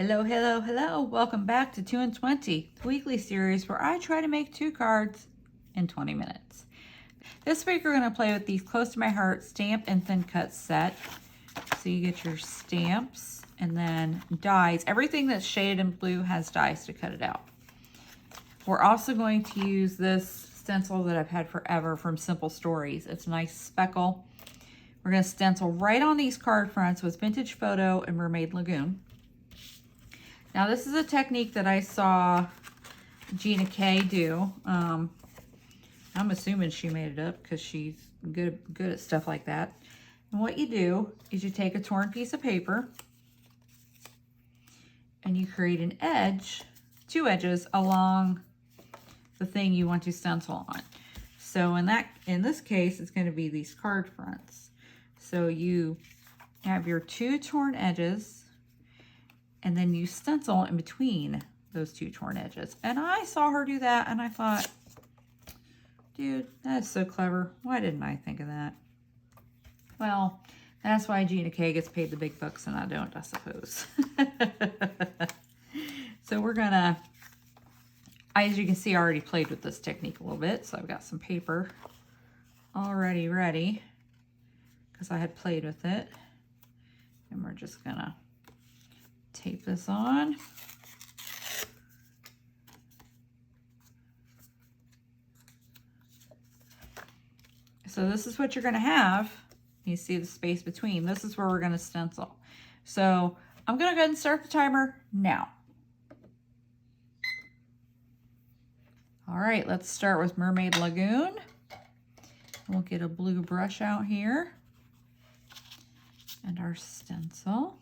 Hello, hello, hello. Welcome back to 2 in 20, the weekly series where I try to make 2 cards in 20 minutes. This week we're going to play with these Close to My Heart stamp and thin cut set. So you get your stamps and then dies. Everything that's shaded in blue has dies to cut it out. We're also going to use this stencil that I've had forever from Simple Stories. It's a nice speckle. We're going to stencil right on these card fronts with Vintage Photo and Mermaid Lagoon. Now this is a technique that I saw Gina K do. I'm assuming she made it up because she's good at stuff like that. And what you do is you take a torn piece of paper and you create an edge, 2 edges along the thing you want to stencil on. So in this case, it's going to be these card fronts. So you have your 2 torn edges, and then you stencil in between those 2 torn edges. And I saw her do that, and I thought, dude, that's so clever. Why didn't I think of that? Well, that's why Gina K gets paid the big bucks and I don't, I suppose. So we're gonna, as you can see, I already played with this technique a little bit. So I've got some paper already ready because I had played with it. And we're just gonna tape this on. So this is what you're going to have. You see the space between. This is where we're going to stencil. So I'm going to go ahead and start the timer now. All right, let's start with Mermaid Lagoon. We'll get a blue brush out here and our stencil.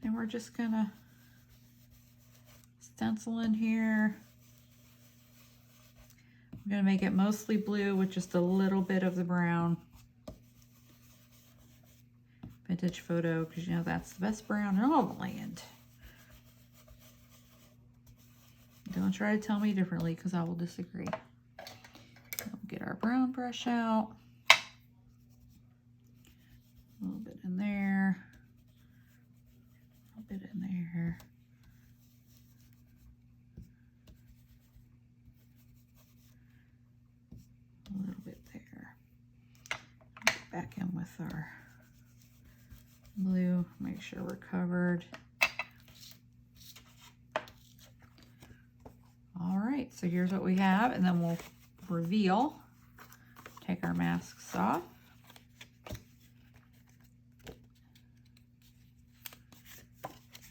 And we're just gonna stencil in here. I'm gonna make it mostly blue with just a little bit of the brown. Vintage Photo, because you know that's the best brown in all the land. Don't try to tell me differently because I will disagree. We'll get our brown brush out. A little bit in there. Bit in there. A little bit there. Back in with our blue. Make sure we're covered. All right, so here's what we have, and then we'll reveal. Take our masks off.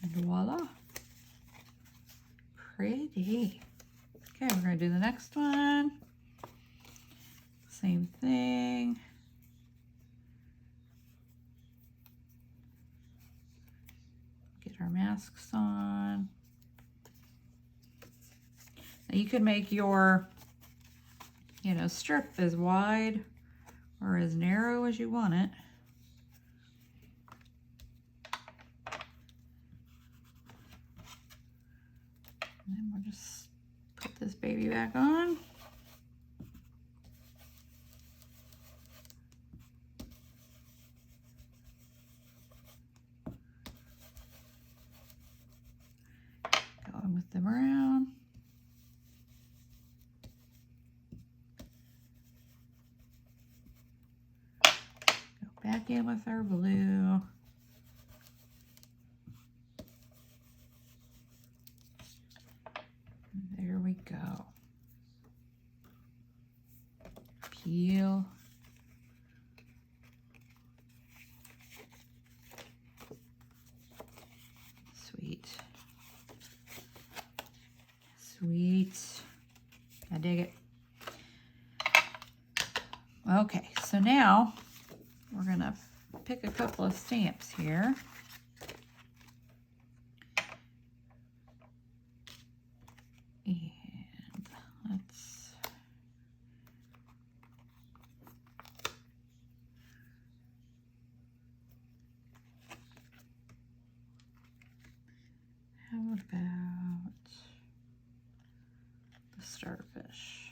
And voila, pretty. Okay, we're gonna do the next one. Same thing. Get our masks on. Now you can make your, strip as wide or as narrow as you want it. And then we'll just put this baby back on. Going with the brown. Go back in with our blue. There we go. Peel. Sweet. Sweet. I dig it. Okay, so now we're gonna pick a couple of stamps here. And let's how about the starfish?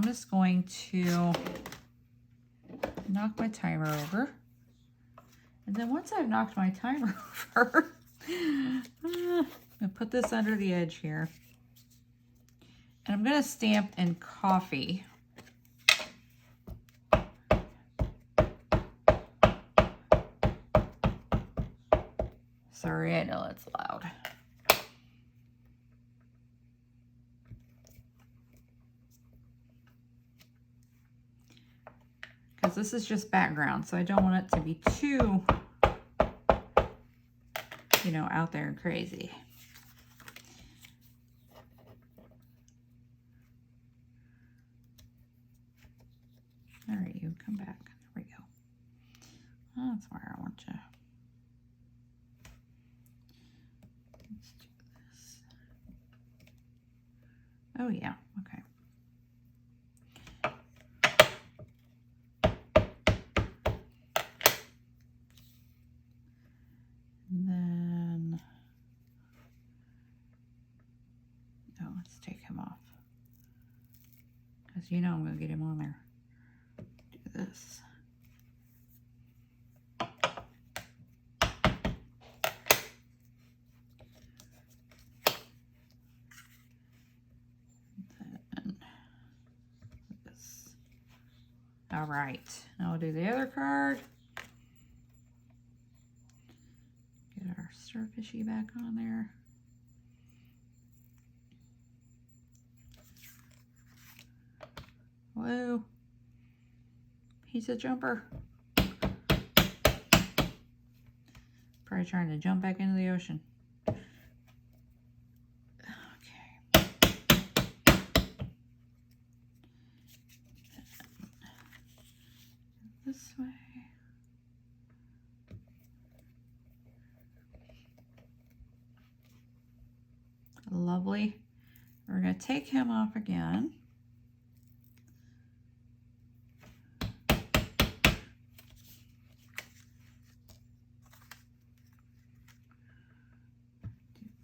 just going to knock my timer over. And then once I've knocked my timer over, I'm going to put this under the edge here. And I'm going to stamp in coffee. Sorry, I know it's loud. Because this is just background, so I don't want it to be too, you know, out there and crazy. All right, you come back. There we go. That's where I want you. Let's do this. Oh, yeah. Okay. And then, oh, let's take him off. Because you know I'm going to get him on there. Do this. Then this. All right, now we'll do the other card. Get our starfishy back on there. Whoa. He's a jumper. Probably trying to jump back into the ocean. Okay. This way. Lovely. We're going to take him off again.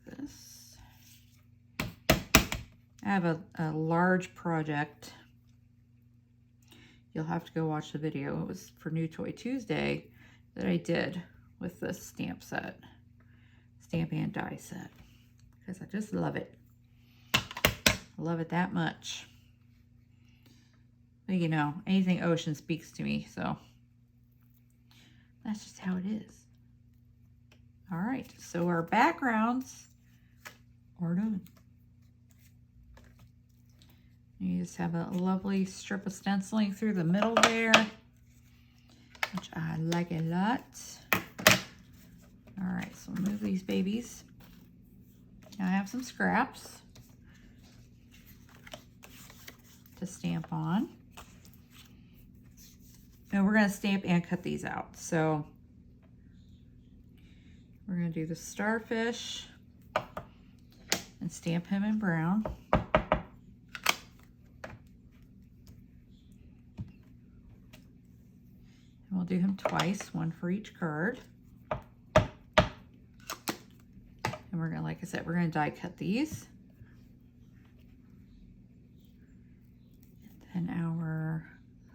Do this. I have a large project. You'll have to go watch the video. It was for New Toy Tuesday that I did with this stamp set. Stamp and die set. Because I just love it. I love it that much. But you know, anything ocean speaks to me, so that's just how it is. All right, so our backgrounds are done. You just have a lovely strip of stenciling through the middle there, which I like a lot. All right, so move these babies. Now I have some scraps to stamp on. Now we're going to stamp and cut these out. So we're going to do the starfish and stamp him in brown. And we'll do him twice, one for each card. And we're going to, like I said, we're going to die cut these. And then our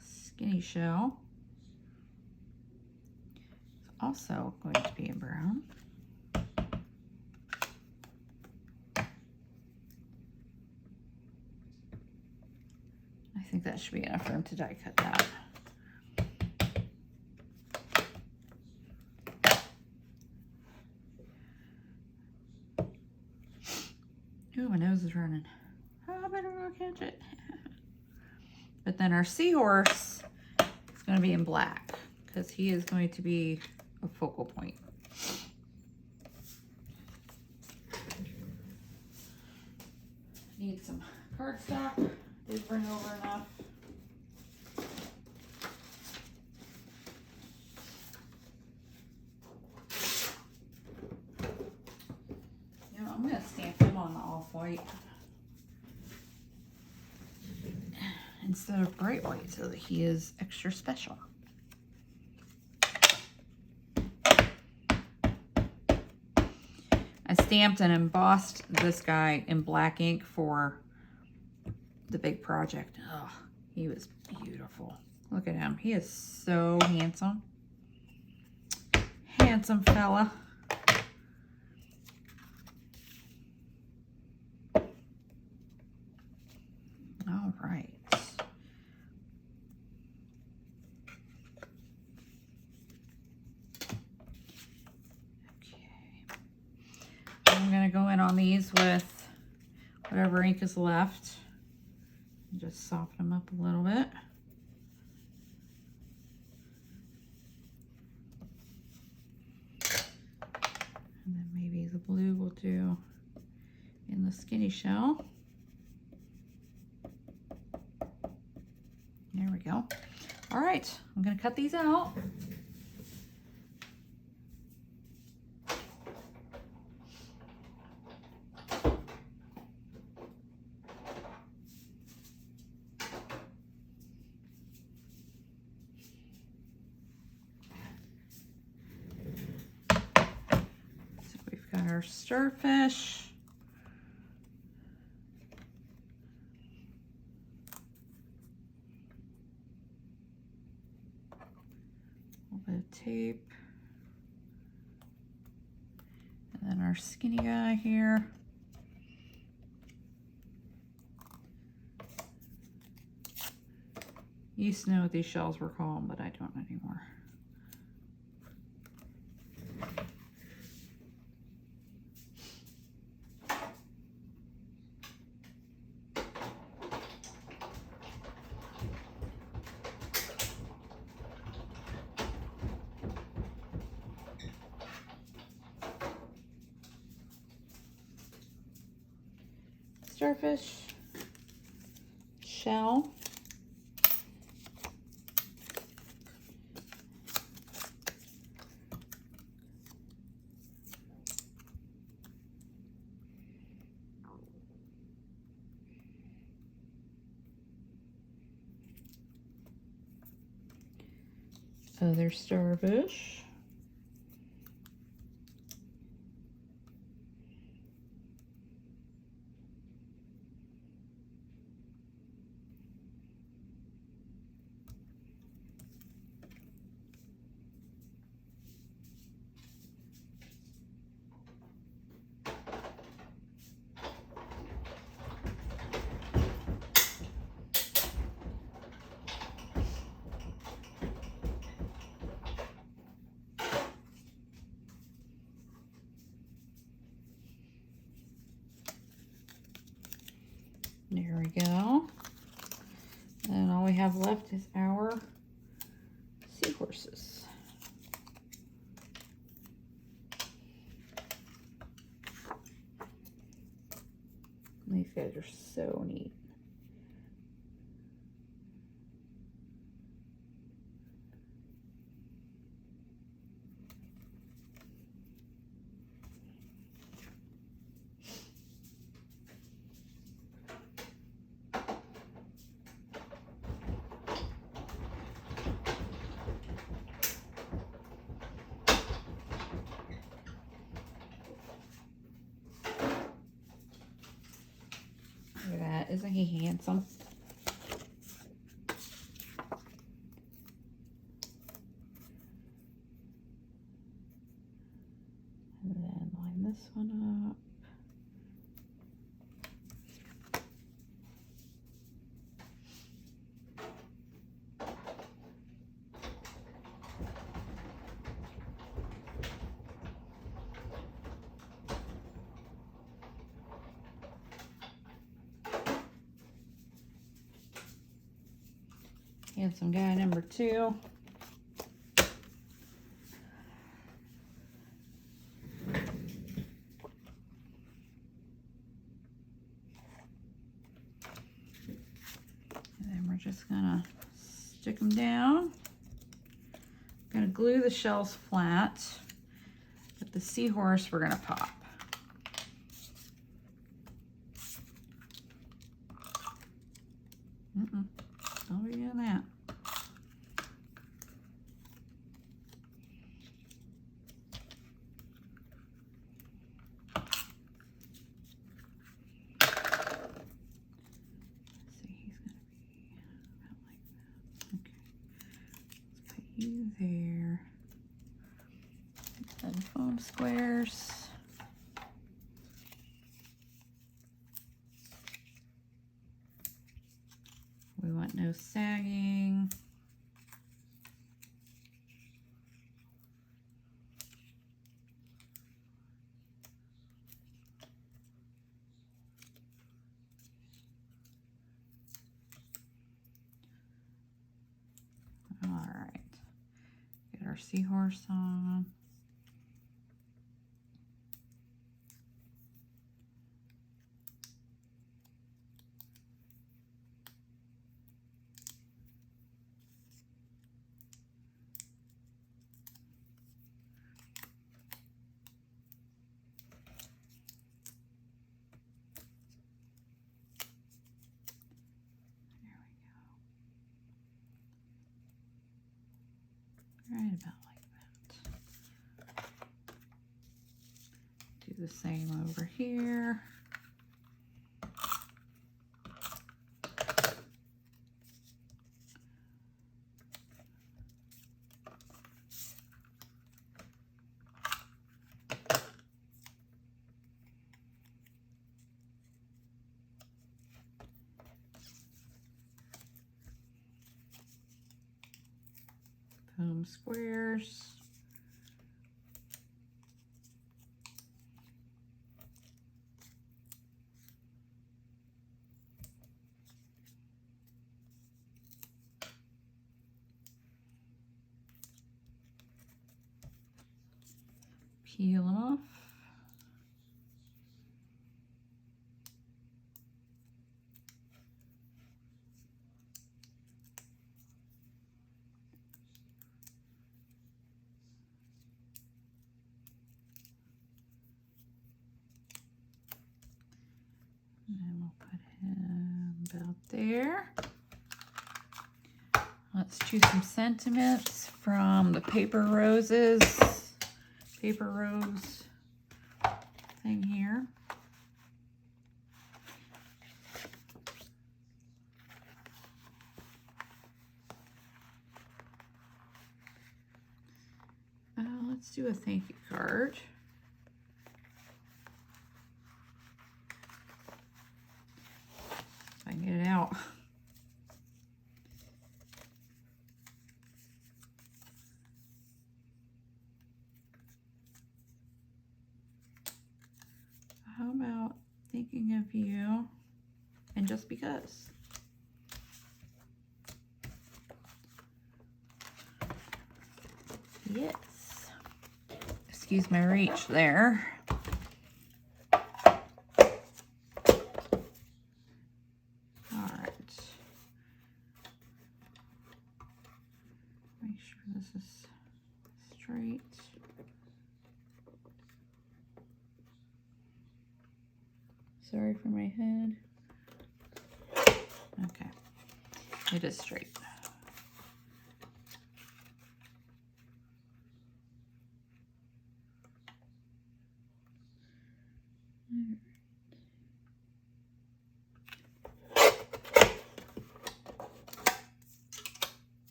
skinny shell is also going to be in brown. I think that should be enough for him to die cut that. Ooh, my nose is running. Oh, I better go catch it. But then our seahorse is going to be in black because he is going to be a focal point. Need some cardstock. Did bring over enough. You know, I'm going to stamp him on the off-white instead of bright white so that he is extra special. I stamped and embossed this guy in black ink for the big project. Ugh, He was beautiful. Look at him. He is so handsome. Handsome fella. All right. I'm going to go in on these with whatever ink is left and just soften them up a little bit. And then maybe the blue will do in the skinny shell. There we go. All right, I'm going to cut these out. Got our starfish. A little bit of tape. And then our skinny guy here. You used to know what these shells were called, but I don't anymore. Starfish, shell, other starfish, there we go. And all we have left is our seahorses. These guys are so neat. Look at that. Isn't he handsome? And then line this one up. Handsome guy number 2. And then we're just gonna stick them down. Gonna glue the shells flat, but the seahorse we're gonna pop. Don't be doing that. Let's see, he's gonna be few there. And foam squares. We want no sagging. All right, get our seahorse on. Right about like that. Do the same over here. Foam squares. Peel them off. And then we'll put him about there. Let's choose some sentiments from the paper rose thing here. Let's do a thank you card. If I can get it out. How about thinking of you and just because? Yes. Excuse my reach there. All right. Make sure this is straight. Sorry for my head. Okay, it is straight.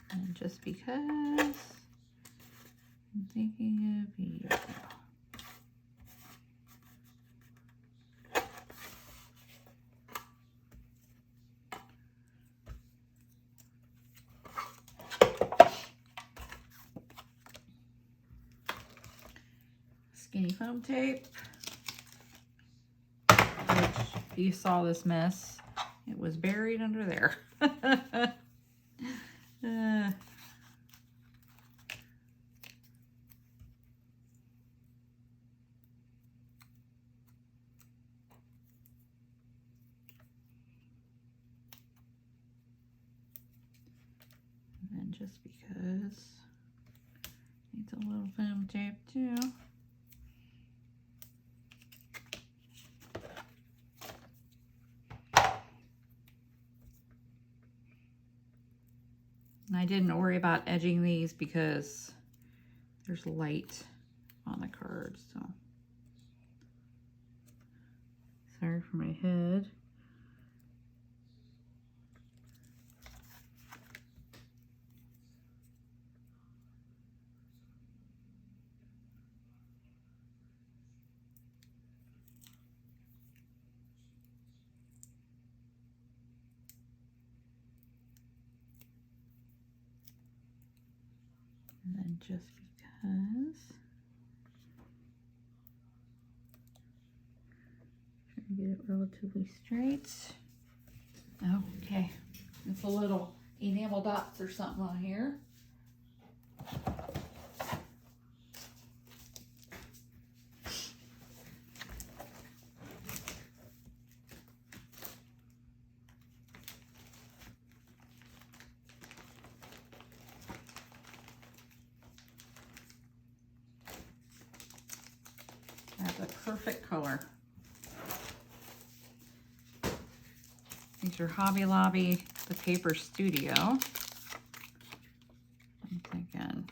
And just because I'm thinking of you. Skinny foam tape, which if you saw this mess, it was buried under there. And then just because needs a little foam tape too. And I didn't worry about edging these because there's light on the card, so. Sorry for my head. And then just because, try to get it relatively straight. Okay, it's a little enamel dots or something on here. That's a perfect color. These are Hobby Lobby, the Paper Studio. I'm thinking.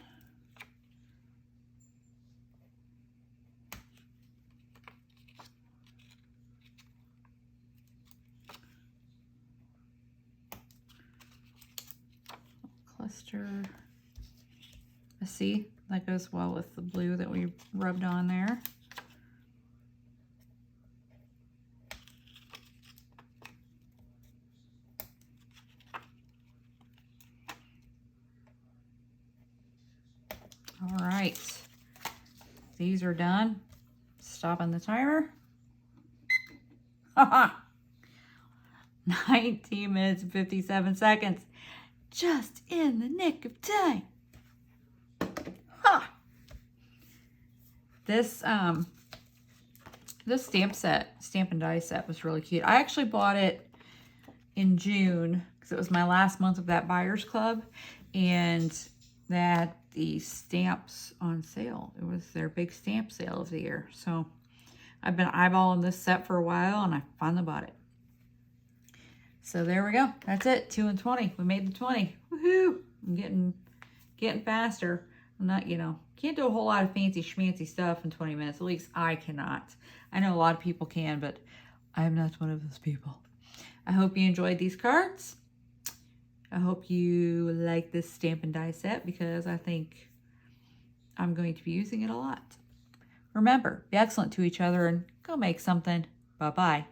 Cluster. See, that goes well with the blue that we rubbed on there. All right, these are done. Stopping the timer. Haha. 19 minutes and 57 seconds. Just in the nick of time. Ha! This stamp and die set was really cute. I actually bought it in June because it was my last month of that buyer's club, and they had the stamps on sale. It was their big stamp sale of the year. So I've been eyeballing this set for a while, and I finally bought it. So there we go. That's it. 2 and 20. We made the 20. Woohoo! I'm getting faster. I'm not, can't do a whole lot of fancy schmancy stuff in 20 minutes. At least I cannot. I know a lot of people can, but I'm not one of those people. I hope you enjoyed these cards. I hope you like this stamp and die set because I think I'm going to be using it a lot. Remember, be excellent to each other and go make something. Bye-bye.